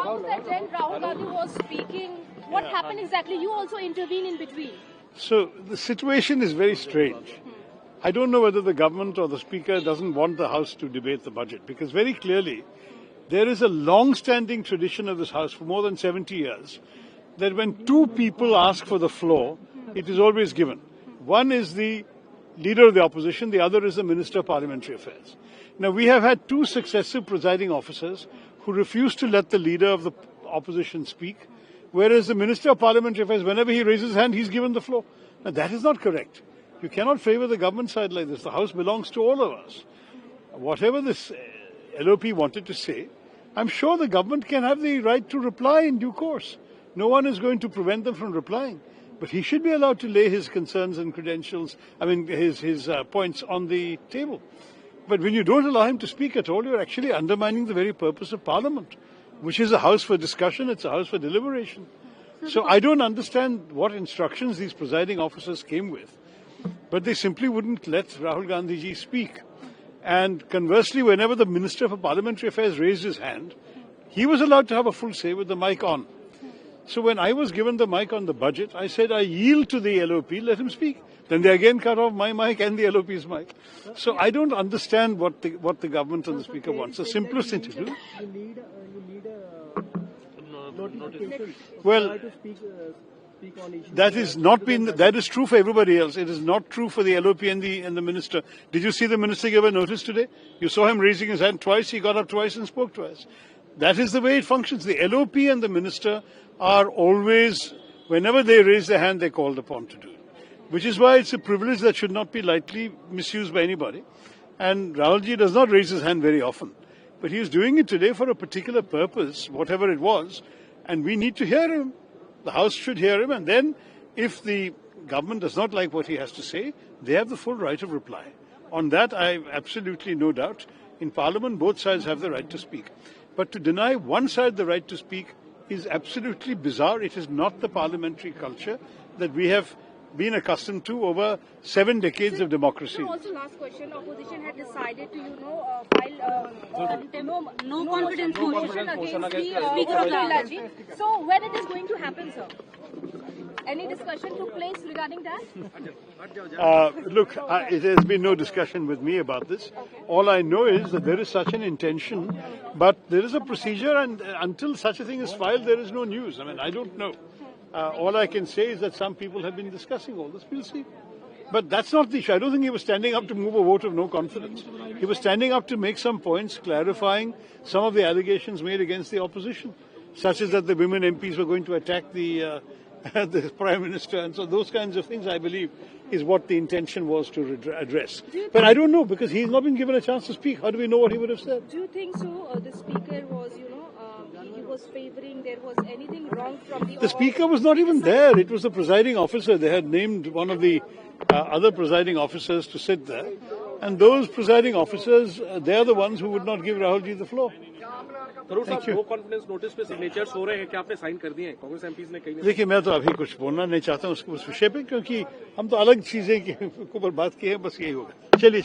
After that, then Rahul Gandhi was speaking. What happened exactly? You also intervened in between. So the situation is very strange. I don't know whether the government or the speaker doesn't want the House to debate the budget, because very clearly there is a long-standing tradition of this House for more than 70 years that when two people ask for the floor, it is always given. One is the leader of the opposition, the other is the Minister of Parliamentary Affairs. Now, we have had two successive presiding officers who refused to let the leader of the opposition speak, whereas the Minister of Parliamentary Affairs, whenever he raises his hand, he's given the floor. Now, that is not correct. You cannot favor the government side like this. The House belongs to all of us. Whatever this LOP wanted to say, I'm sure the government can have the right to reply in due course. No one is going to prevent them from replying. But he should be allowed to lay his concerns and credentials, his points on the table. But when you don't allow him to speak at all, you're actually undermining the very purpose of Parliament, which is a house for discussion, it's a house for deliberation. So I don't understand what instructions these presiding officers came with, but they simply wouldn't let Rahul Gandhi ji speak. And conversely, whenever the Minister for Parliamentary Affairs raised his hand, he was allowed to have a full say with the mic on. So when I was given the mic on the budget, I said, I yield to the LOP, let him speak. Then they again cut off my mic and the LOP's mic. So I don't understand what the government and the Speaker wants. The simplest thing to do. You need notification. Well, that is true for everybody else. It is not true for the LOP and the minister. Did you see the minister give a notice today? You saw him raising his hand twice. He got up twice and spoke twice. That is the way it functions. The LOP and the minister are always, whenever they raise their hand, they're called upon to do it. Which is why it's a privilege that should not be lightly misused by anybody. And Rahulji does not raise his hand very often. But he is doing it today for a particular purpose, whatever it was. And we need to hear him. The House should hear him. And then, if the government does not like what he has to say, they have the full right of reply. On that, I have absolutely no doubt. In Parliament, both sides have the right to speak. But to deny one side the right to speak is absolutely bizarre. It is not the parliamentary culture that we have been accustomed to over 7 decades of democracy. So also last question, opposition had decided to, file no confidence motion against the Speaker of the Parliament. So when it is going to happen, sir? Any discussion took place regarding that? Look, it has been no discussion with me about this. All I know is that there is such an intention, but there is a procedure, and until such a thing is filed, there is no news. I don't know. All I can say is that some people have been discussing all this. We'll see. But that's not the issue. I don't think he was standing up to move a vote of no confidence. He was standing up to make some points, clarifying some of the allegations made against the opposition, such as that the women MPs were going to attack the Prime Minister. And so those kinds of things, I believe, is what the intention was to address. But I don't know, because he's not been given a chance to speak. How do we know what he would have said? Do you think so? The Speaker was, he was favoring, there was anything wrong from The Speaker was not even there. It was the presiding officer. They had named one of the other presiding officers to sit there. And those presiding officers, they are the ones who would not give Rahulji the floor. Tharoor साहब, no confidence notice पे signatures हो रहे हैं, क्या आपने sign कर दिए हैं? कांग्रेस एमपीज ने कहीं नहीं। देखिए, मैं तो अभी कुछ बोलना नहीं चाहता हूँ उस विषय पे, क्योंकि हम तो अलग चीजें के ऊपर बात की है, बस यही होगा। चलिए